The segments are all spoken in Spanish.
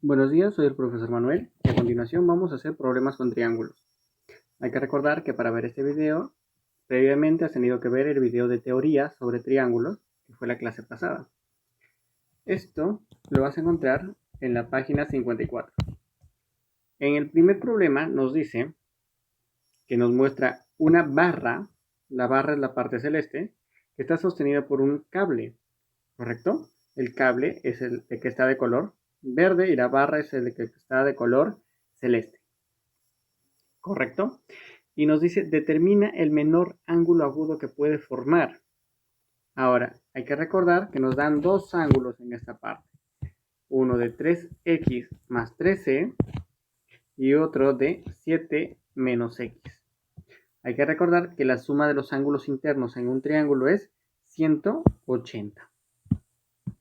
Buenos días, soy el profesor Manuel y a continuación vamos a hacer problemas con triángulos. Hay que recordar que para ver este video, previamente has tenido que ver el video de teoría sobre triángulos, que fue la clase pasada. Esto lo vas a encontrar en la página 54. En el primer problema nos dice que nos muestra una barra, la barra es la parte celeste, que está sostenida por un cable, ¿correcto? El cable es el que está de color verde y la barra es el que está de color celeste, ¿correcto? Y nos dice, determina el menor ángulo agudo que puede formar. Ahora, hay que recordar que nos dan dos ángulos en esta parte. Uno de 3x más 13 y otro de 7 menos x. Hay que recordar que la suma de los ángulos internos en un triángulo es 180.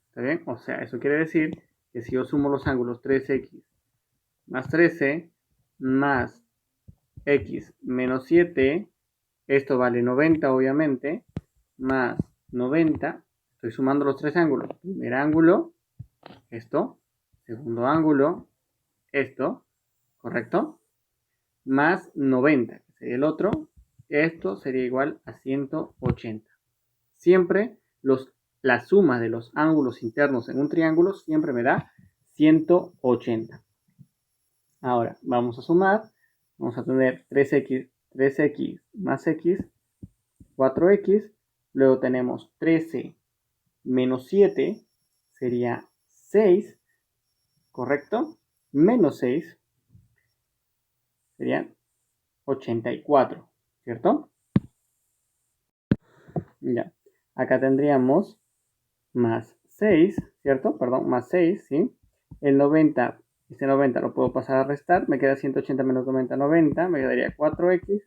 ¿Está bien? O sea, eso quiere decir que si yo sumo los ángulos 3x más 13 más x menos 7, esto vale 90 obviamente, más 90, estoy sumando los tres ángulos, primer ángulo, esto, segundo ángulo, esto, ¿correcto? Más 90, que sería el otro, esto sería igual a 180. Siempre la suma de los ángulos internos en un triángulo siempre me da 180. Ahora, vamos a sumar, vamos a tener 3x más x, 4x, luego tenemos 13 menos 7, sería 6, ¿correcto? Menos 6, serían 84, ¿cierto? Ya, acá tendríamos más 6, ¿cierto? Perdón, más 6, ¿sí? El 90, este 90 lo puedo pasar a restar, me queda 180 menos 90, 90, me quedaría 4x,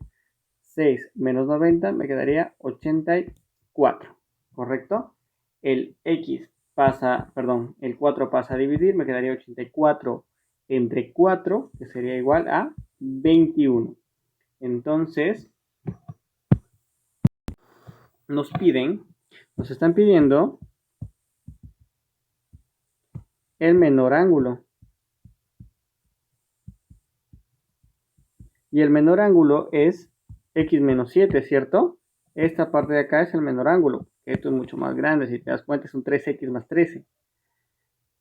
6 menos 90 me quedaría 84, ¿correcto? El x pasa, perdón, el 4 pasa a dividir, me quedaría 84 entre 4, que sería igual a 21. Entonces, nos están pidiendo el menor ángulo. Y el menor ángulo es x menos 7, ¿cierto? Esta parte de acá es el menor ángulo. Esto es mucho más grande, si te das cuenta es un 3x más 13.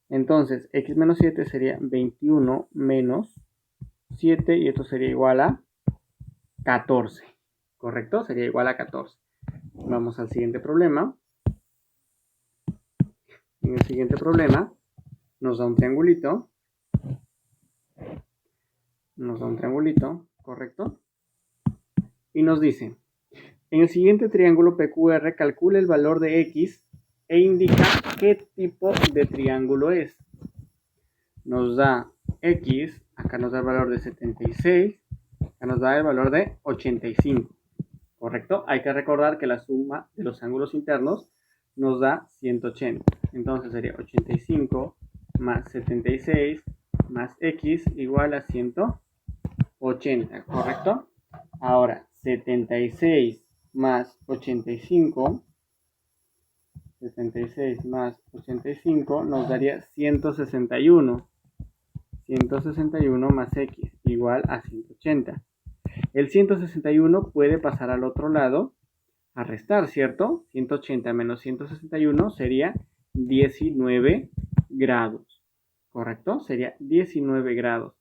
Entonces, x menos 7 sería 21 menos 7 y esto sería igual a 14. ¿Correcto? Sería igual a 14. Vamos al siguiente problema. En el siguiente problema nos da un triangulito. ¿Correcto? Y nos dice, en el siguiente triángulo PQR calcula el valor de x e indica qué tipo de triángulo es. Nos da x, acá nos da el valor de 76, acá nos da el valor de 85, ¿correcto? Hay que recordar que la suma de los ángulos internos nos da 180, entonces sería 85 más 76 más x igual a 180, ¿correcto? Ahora, 76 más 85, 76 más 85 nos daría 161. 161 más x igual a 180. El 161 puede pasar al otro lado a restar, ¿cierto? 180 menos 161 sería 19 grados, ¿correcto? Sería 19 grados.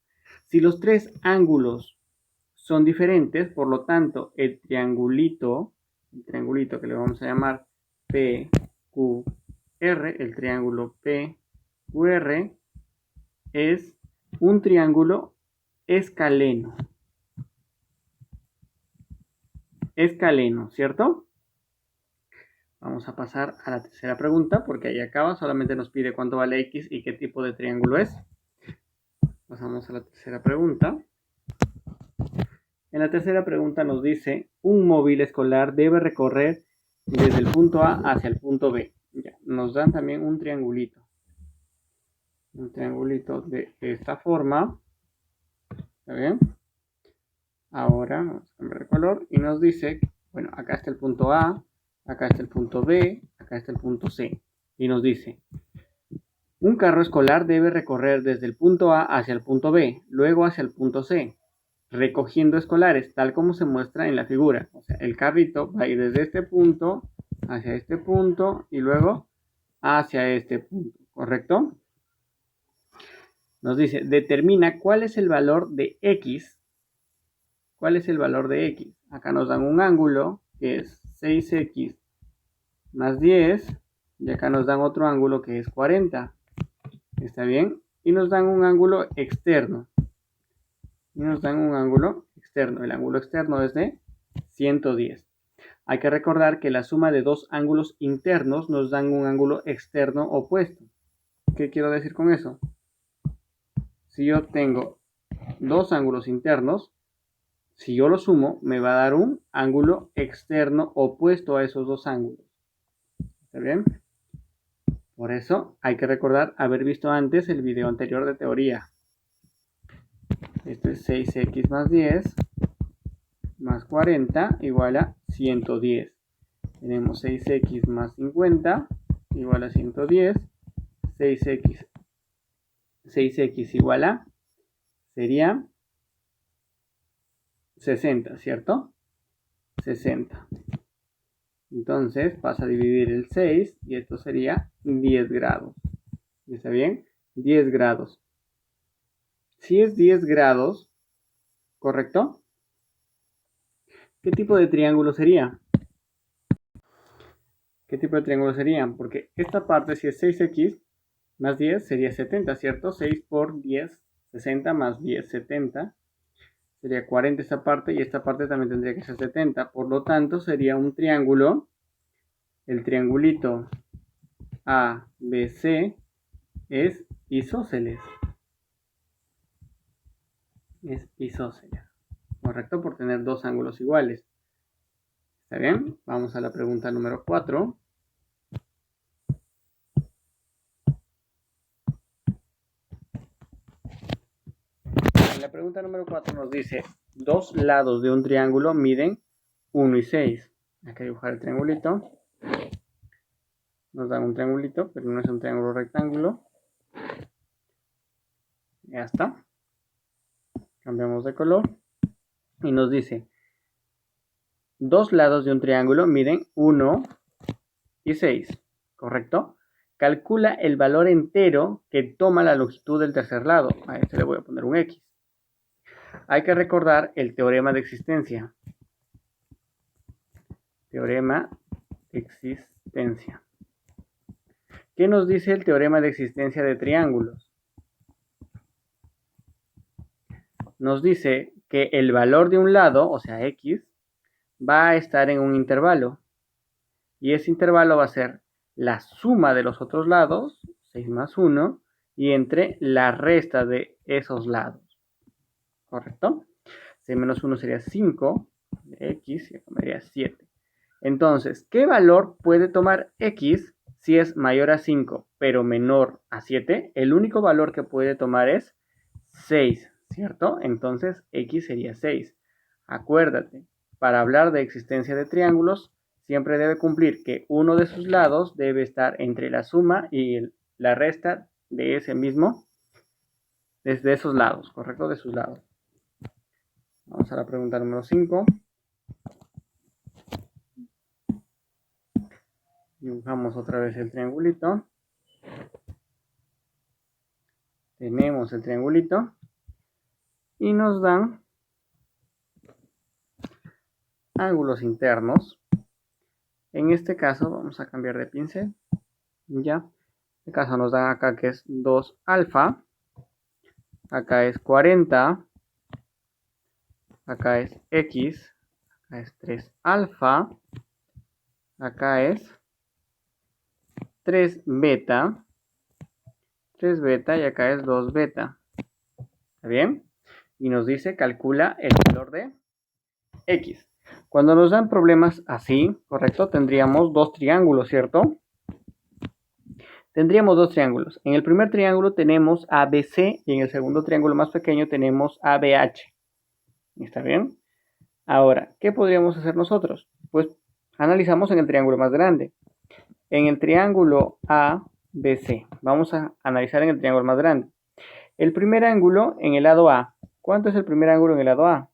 Si los tres ángulos son diferentes, por lo tanto, el triangulito que le vamos a llamar PQR, el triángulo PQR es un triángulo escaleno. Escaleno, ¿cierto? Vamos a pasar a la tercera pregunta, porque ahí acaba, solamente nos pide cuánto vale x y qué tipo de triángulo es. Pasamos a la tercera pregunta. En la tercera pregunta nos dice, un móvil escolar debe recorrer desde el punto A hacia el punto B. Ya, nos dan también un triangulito. Un triangulito de esta forma. ¿Está bien? Ahora vamos a cambiar de color y nos dice, bueno, acá está el punto A, acá está el punto B, acá está el punto C. Y nos dice, Un carro escolar debe recorrer desde el punto A hacia el punto B, luego hacia el punto C, recogiendo escolares, tal como se muestra en la figura. O sea, el carrito va a ir desde este punto hacia este punto y luego hacia este punto, ¿correcto? Nos dice, determina cuál es el valor de X. ¿Cuál es el valor de X? Acá nos dan un ángulo que es 6X más 10 y acá nos dan otro ángulo que es 40. ¿Está bien? Y nos dan un ángulo externo. El ángulo externo es de 110. Hay que recordar que la suma de dos ángulos internos nos dan un ángulo externo opuesto. ¿Qué quiero decir con eso? Si yo tengo dos ángulos internos, si yo lo sumo, me va a dar un ángulo externo opuesto a esos dos ángulos. ¿Está bien? Por eso hay que recordar haber visto antes el video anterior de teoría. Esto es 6x más 10 más 40 igual a 110. Tenemos 6x más 50 igual a 110. 6x igual a, sería 60, ¿cierto? 60. Entonces pasa a dividir el 6 y esto sería 10 grados. ¿Está bien? 10 grados. Si es 10 grados, ¿correcto? ¿Qué tipo de triángulo sería? ¿Qué tipo de triángulo sería? Porque esta parte, si es 6x más 10, sería 70, ¿cierto? 6 por 10, 60 más 10, 70. Sería 40 esta parte y esta parte también tendría que ser 70. Por lo tanto, sería un triángulo. El triangulito ABC es isósceles. Es isósceles. Correcto, por tener dos ángulos iguales. ¿Está bien? Vamos a la pregunta número 4. En la pregunta número 4 nos dice, dos lados de un triángulo miden 1 y 6. Hay que dibujar el triangulito. Nos dan un triangulito, pero no es un triángulo rectángulo. Ya está. Cambiamos de color. Y nos dice, dos lados de un triángulo miden 1 y 6. ¿Correcto? Calcula el valor entero que toma la longitud del tercer lado. A este le voy a poner un X. Hay que recordar el teorema de existencia. Teorema de existencia. ¿Qué nos dice el teorema de existencia de triángulos? Nos dice que el valor de un lado, o sea X, va a estar en un intervalo. Y ese intervalo va a ser la suma de los otros lados, 6 más 1, y entre la resta de esos lados. ¿Correcto? 6 menos 1 sería 5, de X, y acá me daría 7. Entonces, ¿qué valor puede tomar X si es mayor a 5, pero menor a 7? El único valor que puede tomar es 6, ¿cierto? Entonces, X sería 6. Acuérdate, para hablar de existencia de triángulos, siempre debe cumplir que uno de sus lados debe estar entre la suma y la resta de ese mismo, desde esos lados, ¿correcto? De sus lados. Vamos a la pregunta número 5. Dibujamos otra vez el triangulito. Tenemos el triangulito. Y nos dan ángulos internos. En este caso vamos a cambiar de pincel. Ya. En este caso nos dan acá que es 2 alfa. Acá es 40. Acá es X. Acá es 3 alfa. Acá es 3 beta. 3 beta y acá es 2 beta. ¿Está bien? Y nos dice calcula el valor de X. Cuando nos dan problemas así, ¿correcto? Tendríamos dos triángulos, ¿cierto? Tendríamos dos triángulos. En el primer triángulo tenemos ABC y en el segundo triángulo más pequeño tenemos ABH. ¿Está bien? Ahora, ¿qué podríamos hacer nosotros? Pues analizamos en el triángulo más grande. En el triángulo BC. Vamos a analizar en el triángulo más grande. El primer ángulo en el lado A. ¿Cuánto es el primer ángulo en el lado A?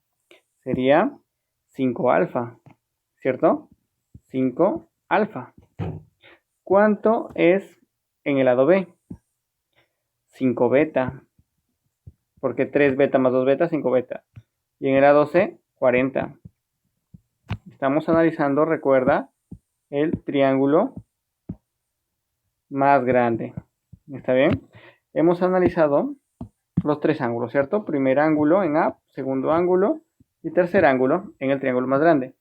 Sería 5 alfa, ¿cierto? 5 alfa. ¿Cuánto es en el lado B? 5 beta. Porque 3 beta más 2 beta, 5 beta. Y en el lado C, 40. Estamos analizando, recuerda, el triángulo más grande. ¿Está bien? Hemos analizado los tres ángulos, ¿cierto? Primer ángulo en A, segundo ángulo y tercer ángulo en el triángulo más grande.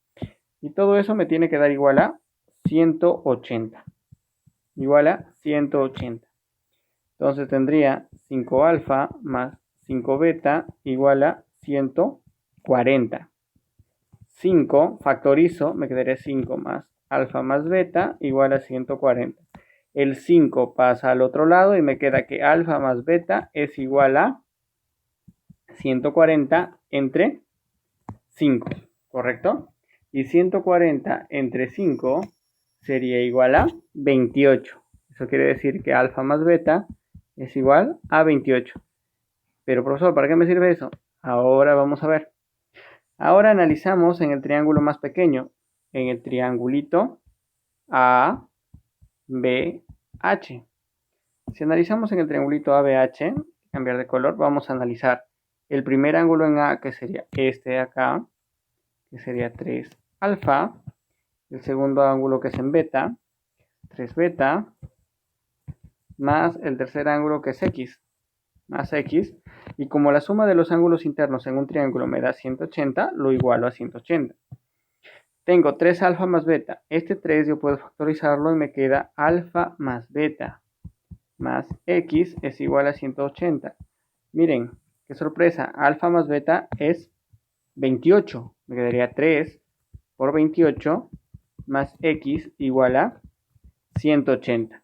Y todo eso me tiene que dar igual a 180. Igual a 180. Entonces tendría 5 alfa más 5 beta igual a 140. 5 factorizo, me quedaría 5 más alfa más beta igual a 140. El 5 pasa al otro lado y me queda que alfa más beta es igual a 140 entre 5, ¿correcto? Y 140 entre 5 sería igual a 28. Eso quiere decir que alfa más beta es igual a 28. Pero profesor, ¿para qué me sirve eso? Ahora vamos a ver. Ahora analizamos en el triángulo más pequeño, en el triangulito ABH. Si analizamos en el triangulito ABH, cambiar de color, vamos a analizar el primer ángulo en A, que sería este de acá, que sería 3 alfa. El segundo ángulo, que es en beta, 3 beta, más el tercer ángulo, que es X, más X. Y como la suma de los ángulos internos en un triángulo me da 180, lo igualo a 180. Tengo 3 alfa más beta. Este 3 yo puedo factorizarlo y me queda alfa más beta más X es igual a 180. Miren, qué sorpresa. Alfa más beta es 28. Me quedaría 3 por 28 más X igual a 180.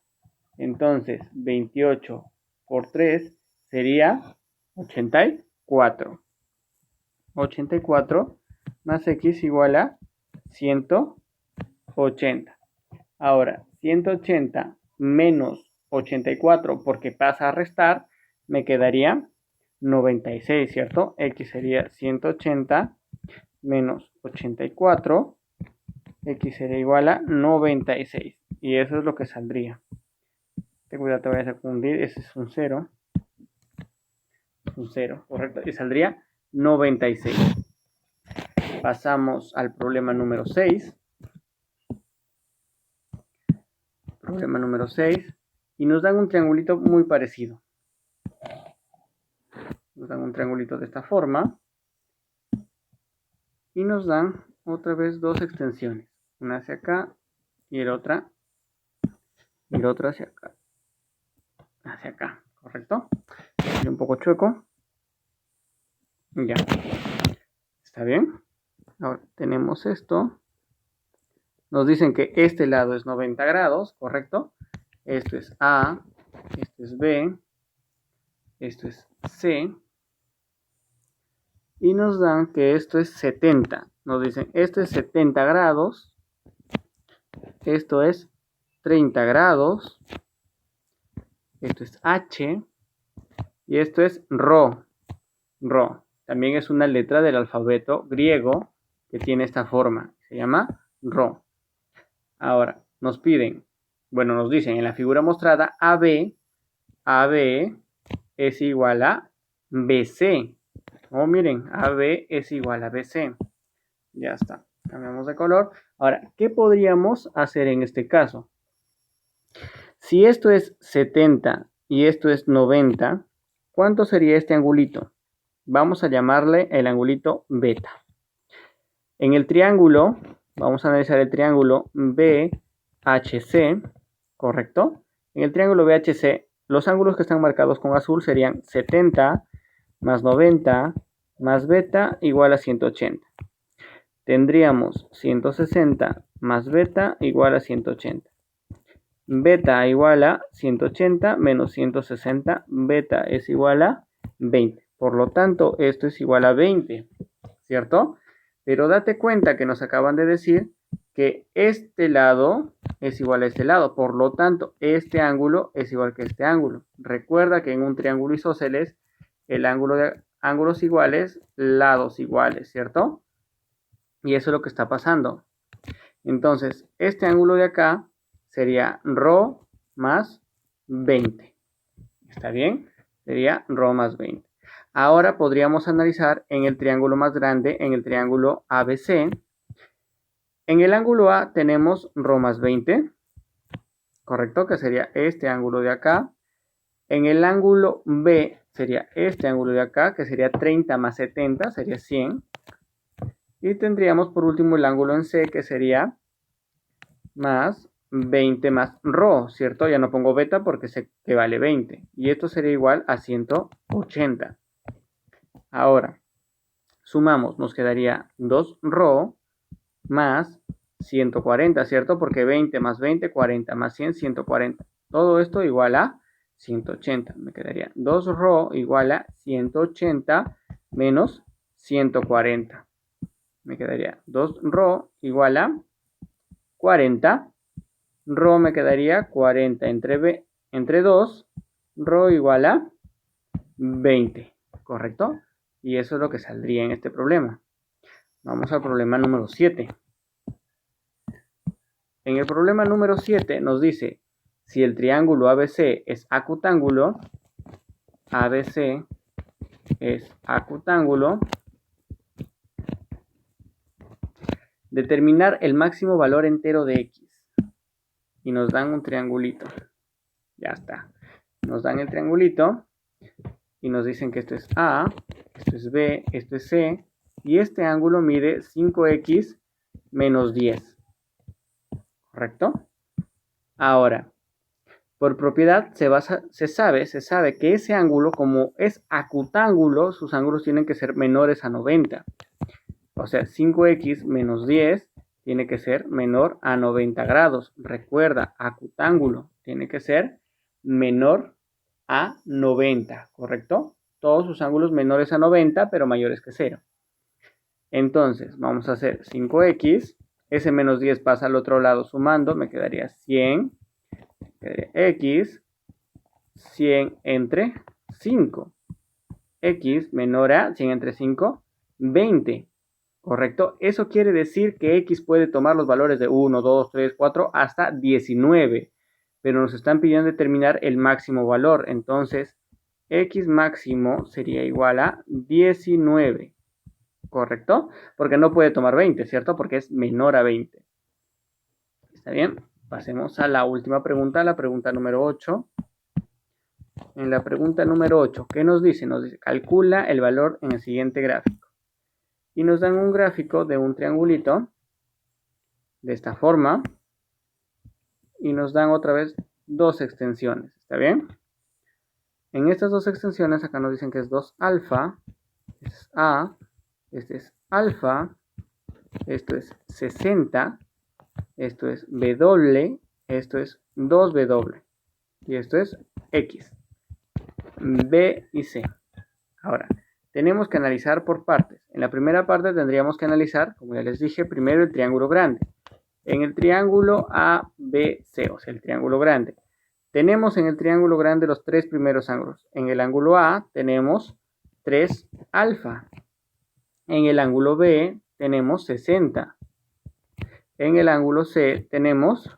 Entonces, 28 por 3 sería 84. 84 más X igual a 180. Ahora, 180 menos 84, porque pasa a restar, me quedaría 96, ¿cierto? X sería 180 menos 84. X sería igual a 96. Y eso es lo que saldría. Ten cuidado, te vayas a confundir. Ese es un 0. Un 0, correcto. Y saldría 96. Pasamos al problema número 6. Problema número 6. Y nos dan un triangulito muy parecido. Nos dan un triangulito de esta forma. Y nos dan otra vez dos extensiones. Una hacia acá y la otra hacia acá. Hacia acá, ¿correcto? Y un poco chueco. Ya. ¿Está bien? Ahora tenemos esto. Nos dicen que este lado es 90 grados, ¿correcto? Esto es A, esto es B, esto es C. Y nos dan que esto es 70. Nos dicen, esto es 70 grados. Esto es 30 grados. Esto es H. Y esto es Rho. Rho. También es una letra del alfabeto griego que tiene esta forma. Se llama Rho. Ahora, nos piden, bueno, nos dicen en la figura mostrada, AB es igual a BC. Oh, miren, AB es igual a BC. Ya está. Cambiamos de color. Ahora, ¿qué podríamos hacer en este caso? Si esto es 70 y esto es 90, ¿cuánto sería este angulito? Vamos a llamarle el angulito beta. En el triángulo, vamos a analizar el triángulo BHC, ¿correcto? En el triángulo BHC, los ángulos que están marcados con azul serían 70 más 90 más beta igual a 180. Tendríamos 160 más beta igual a 180. Beta igual a 180 menos 160. Beta es igual a 20. Por lo tanto, esto es igual a 20, ¿cierto? Pero date cuenta que nos acaban de decir que este lado es igual a este lado. Por lo tanto, este ángulo es igual que este ángulo. Recuerda que en un triángulo isósceles, el ángulo de ángulos iguales, lados iguales, ¿cierto? Y eso es lo que está pasando. Entonces, este ángulo de acá sería ρ más 20. ¿Está bien? Sería ρ más 20. Ahora podríamos analizar en el triángulo más grande, en el triángulo ABC. En el ángulo A tenemos ρ más 20, ¿correcto? Que sería este ángulo de acá. En el ángulo B sería este ángulo de acá, que sería 30 más 70, sería 100. Y tendríamos por último el ángulo en C, que sería más 20 más ρ, ¿cierto? Ya no pongo beta porque sé que vale 20. Y esto sería igual a 180. Ahora, sumamos, nos quedaría 2ρ más 140, ¿cierto? Porque 20 más 20, 40 más 100, 140. Todo esto igual a 180. Me quedaría 2ρ igual a 180 menos 140. Me quedaría 2ρ igual a 40. Ρ me quedaría 40 entre 2. Ρ igual a 20. ¿Correcto? Y eso es lo que saldría en este problema. Vamos al problema número 7. En el problema número 7 nos dice, si el triángulo ABC es acutángulo, ABC es acutángulo, determinar el máximo valor entero de X. Y nos dan un triangulito. Ya está. Nos dan el triangulito y nos dicen que esto es A, esto es B, esto es C, y este ángulo mide 5X menos 10. ¿Correcto? Ahora, por propiedad se sabe que ese ángulo, como es acutángulo, sus ángulos tienen que ser menores a 90. O sea, 5x menos 10 tiene que ser menor a 90 grados. Recuerda, acutángulo tiene que ser menor a 90, ¿correcto? Todos sus ángulos menores a 90, pero mayores que 0. Entonces, vamos a hacer 5x. Ese menos 10 pasa al otro lado sumando, me quedaría 100. X 100 entre 5. X menor a 100 entre 5, 20. ¿Correcto? Eso quiere decir que X puede tomar los valores de 1, 2, 3, 4 hasta 19. Pero nos están pidiendo determinar el máximo valor. Entonces, X máximo sería igual a 19. ¿Correcto? Porque no puede tomar 20, ¿cierto? Porque es menor a 20. ¿Está bien? Pasemos a la última pregunta, la pregunta número 8. En la pregunta número 8, ¿qué nos dice? Nos dice, calcula el valor en el siguiente gráfico. Y nos dan un gráfico de un triangulito, de esta forma. Y nos dan otra vez dos extensiones, ¿está bien? En estas dos extensiones, acá nos dicen que es 2 alfa, este es A, este es alfa, esto es 60, esto es W, esto es 2W, y esto es X, B y C. Ahora, tenemos que analizar por partes. En la primera parte tendríamos que analizar, como ya les dije, primero el triángulo grande. En el triángulo ABC, o sea, el triángulo grande, tenemos en el triángulo grande los tres primeros ángulos. En el ángulo A tenemos 3 alfa. En el ángulo B tenemos 60. En el ángulo C tenemos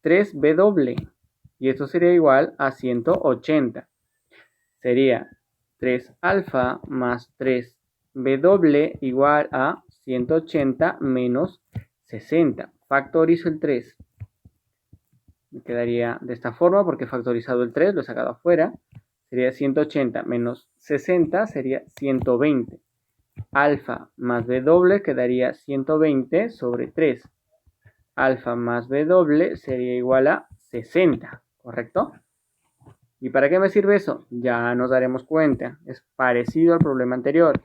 3W. Y esto sería igual a 180. Sería 3 alfa más 3W igual a 180 menos 60. Factorizo el 3. Me quedaría de esta forma porque he factorizado el 3, lo he sacado afuera. Sería 180 menos 60 sería 120. Alfa más W quedaría 120 sobre 3. Alfa más W sería igual a 60, ¿correcto? ¿Y para qué me sirve eso? Ya nos daremos cuenta. Es parecido al problema anterior.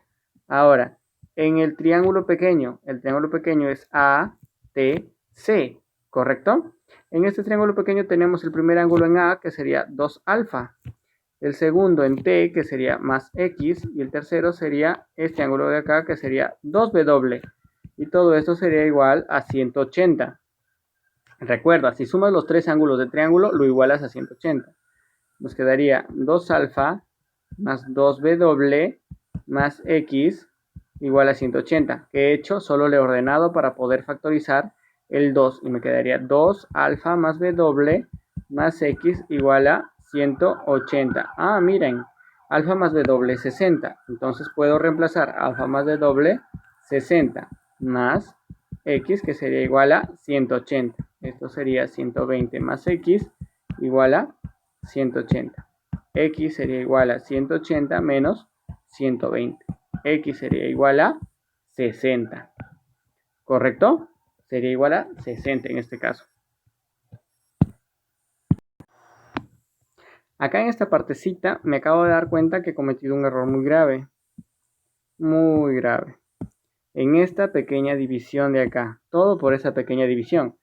Ahora, en el triángulo pequeño es ATC, ¿correcto? En este triángulo pequeño tenemos el primer ángulo en A, que sería 2 alfa. El segundo en T, que sería más X. Y el tercero sería este ángulo de acá, que sería 2W. y todo esto sería igual a 180. Recuerda, si sumas los tres ángulos del triángulo, lo igualas a 180. Nos quedaría 2 alfa más 2b doble más x igual a 180. Que he hecho, solo le he ordenado para poder factorizar el 2. Y me quedaría 2 alfa más b doble más x igual a 180. Ah, miren, alfa más b doble es 60. Entonces puedo reemplazar alfa más b doble 60 más x, que sería igual a 180. Esto sería 120 más x igual a 180. X sería igual a 180 menos 120. X sería igual a 60. ¿Correcto? Sería igual a 60 en este caso. Acá en esta partecita me acabo de dar cuenta que he cometido un error muy grave. Muy grave. En esta pequeña división de acá. Todo por esa pequeña división.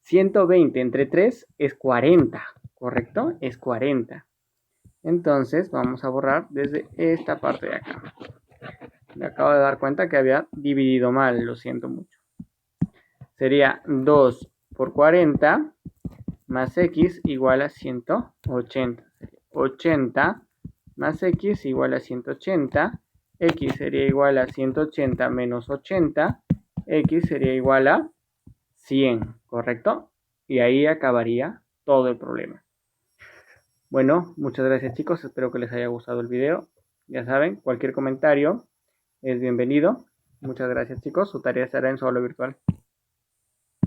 120 entre 3 es 40. ¿Correcto? Es 40. Entonces vamos a borrar desde esta parte de acá. Me acabo de dar cuenta que había dividido mal, lo siento mucho. Sería 2 por 40 más x igual a 180. 80 más x igual a 180. X sería igual a 180 menos 80. X sería igual a 100, ¿correcto? Y ahí acabaría todo el problema. Bueno, muchas gracias chicos, espero que les haya gustado el video. Ya saben, cualquier comentario es bienvenido. Muchas gracias chicos, su tarea será en su aula virtual.